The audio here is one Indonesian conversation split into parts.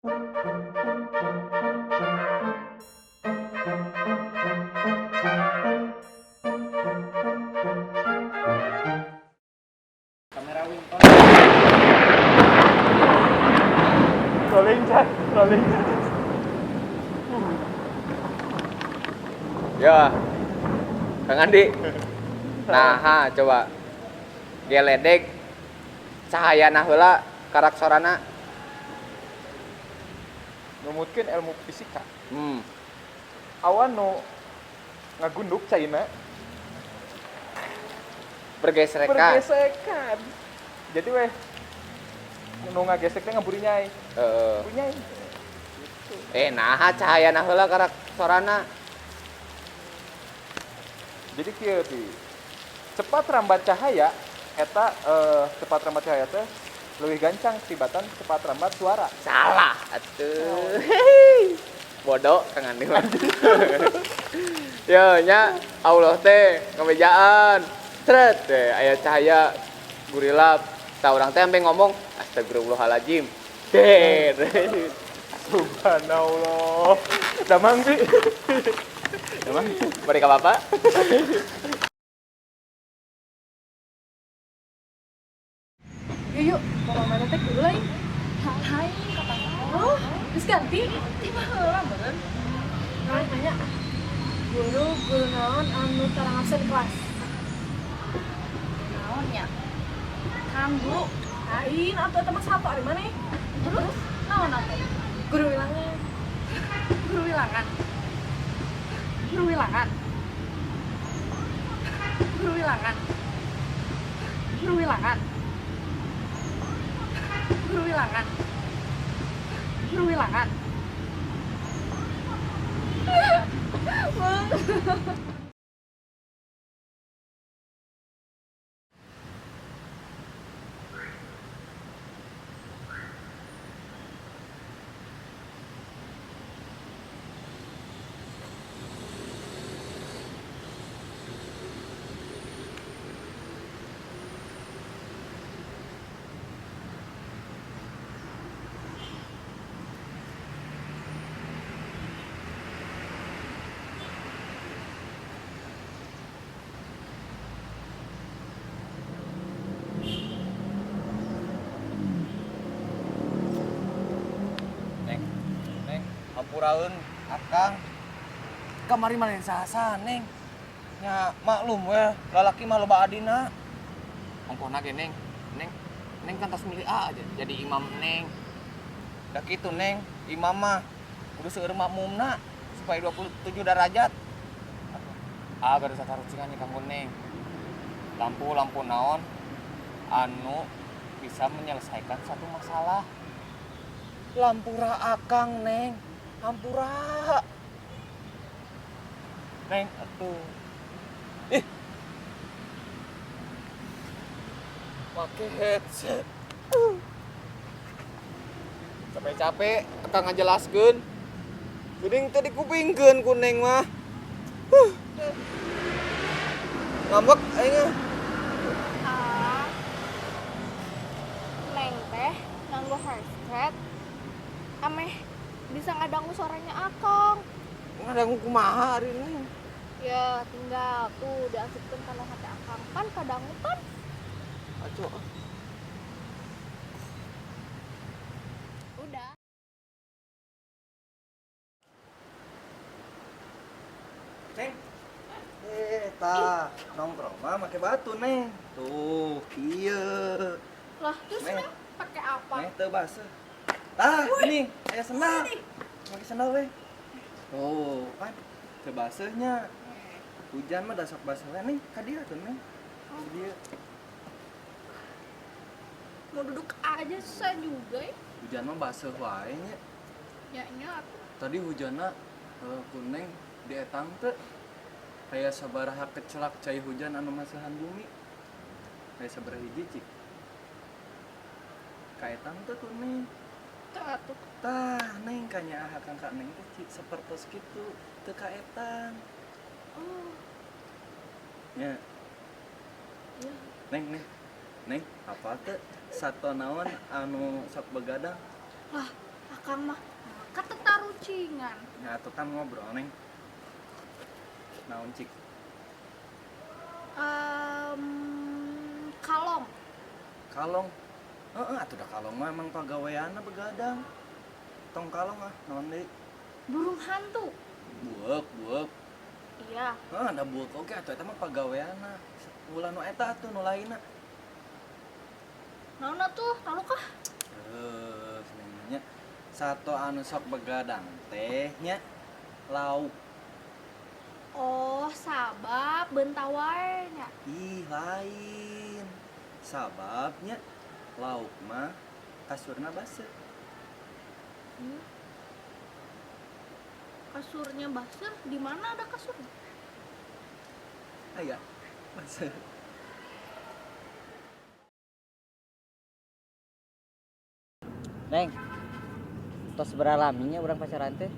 Kamera Winton. Rolling chat, rolling. Ya, Kang Andi. Nah, coba geledek cahayana heula karaksorana. Numutkeun ilmu fisika. Awan Awan nu ngagunduk caina bergesekan. bergesekan. Jadi weh nu ngagesek teh ngaburi nyai. Heeh. Ngaburi nyai. Nah cahayana heula karaksorana. Jadi kieu ti. Cepat rambat cahaya eta cepat rambat cahaya teh leuwih gancang tibatan cepat rambat suara. Salah atuh. Bodoh Kang Andi mah. Ya nya Allah teh ngabejaan. Tret teh aya cahaya gurilap. Tah urang teh ampe ngomong astagfirullahaladzim. Der. Subhanallah. Damang sih. Emang mereka Bapak? Yuk, mau mana teh dulu lain. Hai, kapan oh, geus ganti. Tiba heula beureun. Naon nanya? Guru naon anu tarang absen kelas? Naon nya? Kang guru. Lain atuh eta mah satu ari maneh. Terus naon atuh? Guru wilangan. Guru wilangan. Guru wilangan. Guru wilangan. Guru wilangan. Guru wilangan. Guru wilangan. Neng, hampuraeun akang. Kamari mah saha Neng. Nya maklum we, lalaki mah loba adina. Ongkohna ge Neng. Neng kan tos milih A aja jadi imam Neng. Da kitu Neng, imam mah kudu seueur makmumna supaya 27 derajat. Agar sakarucingan nih kanggo Neng. Lampu naon anu bisa menyelesaikan satu masalah. Lampura akang Neng, hampura. Neng atuh. Pakai headset. Capek-capek akang ngajelaskeun. Geuning teh dikupingkeun ku Neng mah. Ngambek aing. Neng teh nganggo headset ameh bisa ngadanggu suaranya Akang. Ngadangu kumaha ari Neng? Ya tinggal tuh diasupkeun kana hati Akang pan kadangu pan. Aco. Udah. Neng. Tah, nongkrong mah make batu, Neng. Tuh, ieu. Lah terus Neng. Neng pakai apa? Neng teu baseuh. Tah, ini aya sendal. Make sendal we. Tuh, kan teu baseuhnya. Hujan mah da sok baseuh we, Neng. Ka dieu tuh, Neng. Ka dieu. Mau duduk aja susah juga ya. Hujan mah baseuh wae nya. Ya ingat. Tadi hujanna kuning di etang teh kayak sabaraha kecelak cai hujan anu masahan bumi. Kayak sabaraha hiji cik. Ka etang teh kuning. Tah tuh. Tah, Neng kanya akang ka Neng teh cik sapertos kitu teu ka etang. Oh, Nya, iya. Neng, apa teh sato naon anu sok begadang? Lah, Akang mah kata tarucingan. Ya tuh kan ngobrol neng. Naon cik? Kalong. Kalong. Atuh dah kalong mah emang pagaweana begadang. Tong kalong naon deui? Burung hantu. Buek. Iya. Ada buek oge atuh eta mah pagaweana. Ulah nu eta atuh nu lainna. Naon atuh? Tahu kah? Terus nanya satu anu sok begadang teh nya lauk. Oh, sabab bentawae nya. Ih lain. Sababnya lauk mah kasurna baseuh. Kasurnya basur, di mana ada kasur? Aya baseuh. Neng, tos beralaminya orang pacaran teh.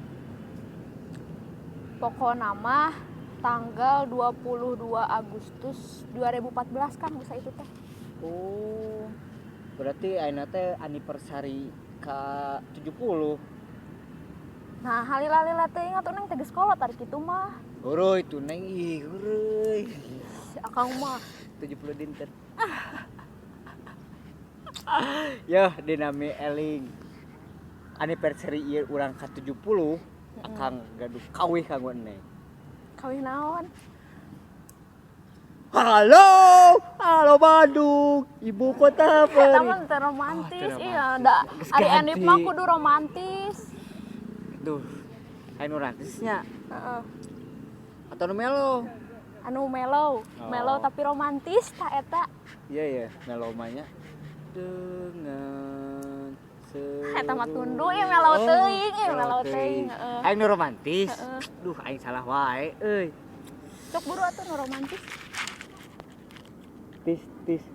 Pokoknya mah tanggal 22 Agustus 2014 kan bisa itu teh. Oh, berarti ayeuna teh anniversary ka 70. Nah, halila-halila teh ingat neng teh geus sekolah tarik kitu mah. Geuruy tuh Neng, ih geuruy. Si akang mah 70 dinten. Yah, dinami eling. Anniversary ieu urang ka 70, akang gaduh kawih kanggo Neng. kawin naon? Halo Bandung, ibu kota Eta peri. mah teh romantis, Oh, teu iya romantis. da. Geus Ari ganti. Andip mah kudu romantis. Duh, anu romantisnya Heeh. atau nu melo? Anu mellow, mellow Oh. tapi romantis tak eta. Iya ya, melomanya dengan Eta mah tundu ya mellow teuing, mellow teuing, heeh. Aing nu romantis. Heeh. Duh, aing salah wae euy. Sok buru atuh nu romantis. Tis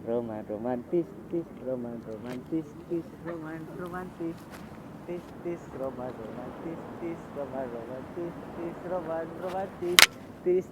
romantis, tis romantis, tis romantis. Tis romantis, tis romantis, tis romantis, tis.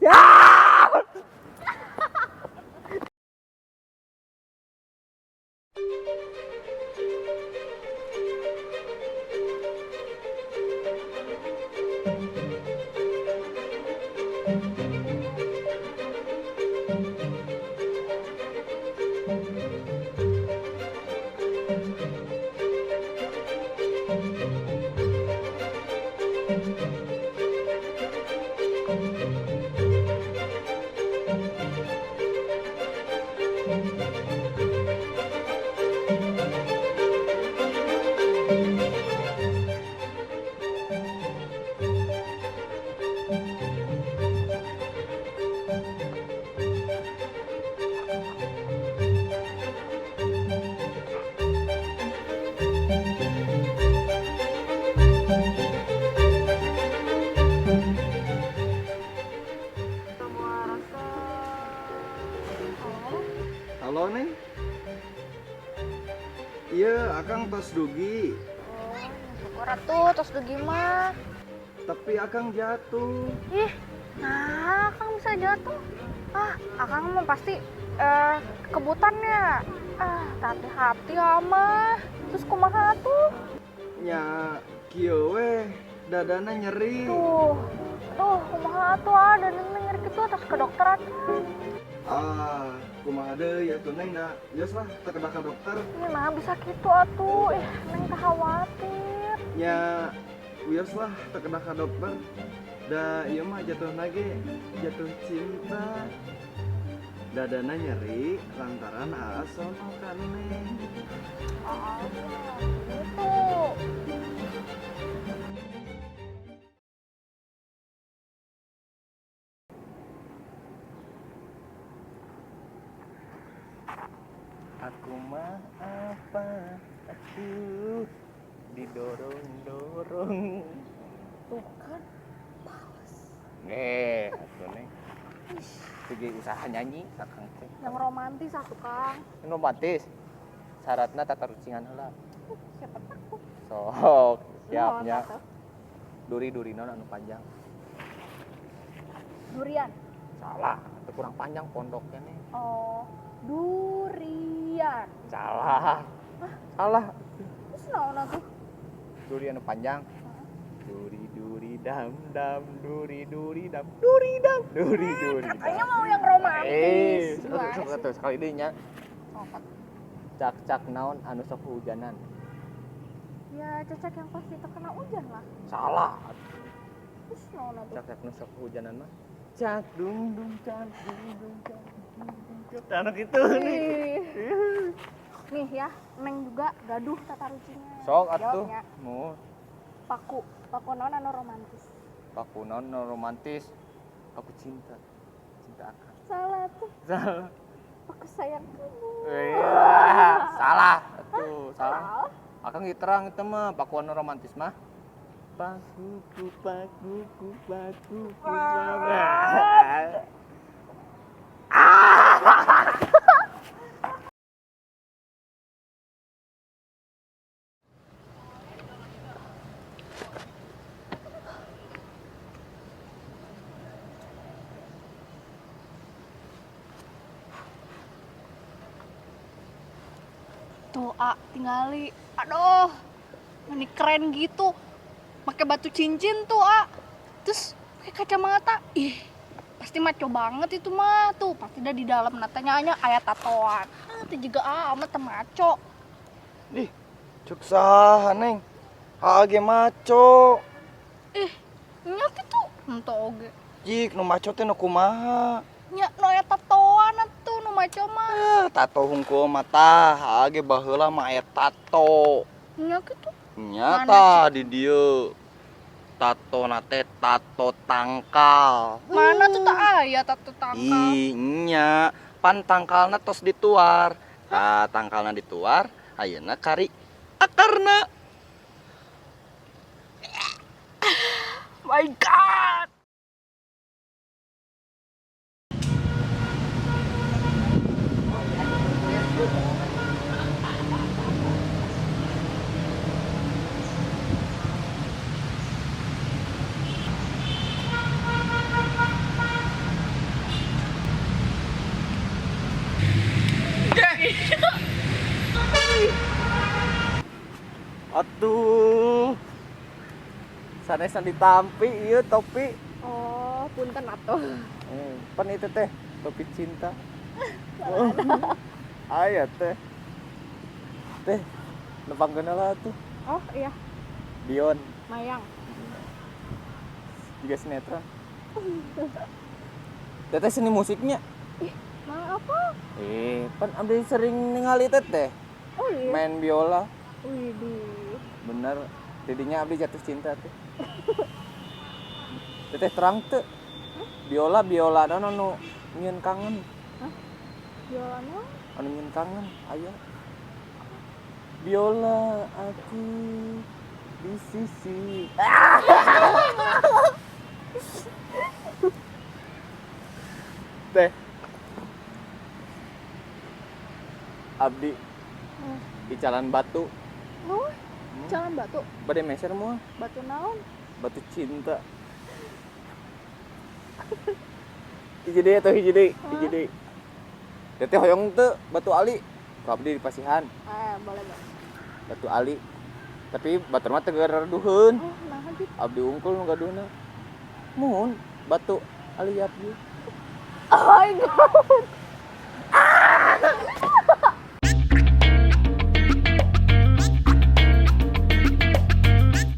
Halo neng. Iya, akang tos dugi. Syukur atuh tos dugi mah. Tapi akang jatuh. Ih, nah Akang bisa jatuh. Akang mah pasti kebutannya. Hati-hati mah. Terus kumaha tuh? Nya kieu we dadana nyeri. Tuh kumaha tuh dan nyeri kitu atas ke dokter atuh. Kumaha deui atuh neng da. Geus lah teu kedah ka dokter. Nah bisa gitu atuh. Neng teh khawatir. Nya geus lah teu kedah ka dokter. Da ieu mah jatuh lagi jatuh cinta. Dadana nyeri lantaran sono kan neng. Gitu. Aku mah apa? Aku didorong-dorong. Tuh kan males. Atuh Neng. Pergi usaha nyanyi kakang teh. Yang romantis atuh Kang. Romantis. Syaratna tata rucingan heula. Siapa takut? Sok, siapnya. Naon atuh? Duri-durina anu panjang. Durian. Salah, itu kurang panjang pondoknya nih. Oh, durian. Salah. Salah. Terus naon atuh? duri anu panjang. Duri duri dam dam duri duri dam duri dam duri duri. Katanya mau yang romantis. Gimana sih? sekali deui nya. Oh, Cak cak naon anu sok hujanan. ya cecek yang pasti terkena hujan lah. Salah. Terus naon atuh? Cak cak nu sok hujanan mah. Cak dung dung cak dung dung cak dung dung cak. Anu kitu nih. Ih. Nih ya, Neng juga gaduh tata rucinya. Sok atuh. Jawabnya, Mu paku naon anu romantis. paku naon nu romantis. Aku cinta. Cinta akan. Salah tuh, Salah. aku sayang kamu. Iya, salah. Atuh, salah. Akang ge terang itu mah pakuan nu romantis mah. Pakuku pakuku pakuku. Tuh, tinggali. Aduh, ini keren gitu. Pakai batu cincin tuh, Terus pakai kacamata. Ih, pasti maco banget itu mah. Tuh, pasti dah di dalam natanya hanya ayat tatoan. Itu juga amat maco. Ih, cuk saha neng. Age maco. Nyak itu. Ento oge. Jik nu maco teh nu kumaha? Nya no ayat tatoan atuh nu maco mah. Tato hungkul mata, age baheula mah aya tato. Nyak itu. Nyata di dieu. Tato nate tato tangkal. Mana tuh tak aya tato tangkal. Ih, nya, pan tangkalna tos dituar. Tangkalna dituar, ayeuna kari akarna. My God. Atuh. Sanesan ditampi ieu topi. Oh, punten atuh. Pan itu teh topi cinta. Aya teh. Teh, nepangkeun lah tuh. Oh, iya, Dion Mayang. juga sinetron. Teteh seni musiknya. Mang apa? Pan abdi sering ningali teteh Oh iya. main biola. Widih. Bener, tidinya abdi jatuh cinta tuh. Teteh terang tuh. Biola naon anu nyieun kangen. Jualan mah? Anu nyieun kangen, aya. Biola aku di sisi. Teh. Abdi di Jalan Batu. Oh, jalan batu. Bade meser moal, Batu naon? batu cinta. Hiji deui atuh hiji deui, hiji deui. Teteh hoyong teu Batu Ali. Ku abdi di Pasihan, Boleh, Bang. Batu Ali. Tapi batur mah teu gaduheun. Oh, nah gitu. Abdi unggul nu gaduhna. Mun Batu Ali Yapyu. Oh my God.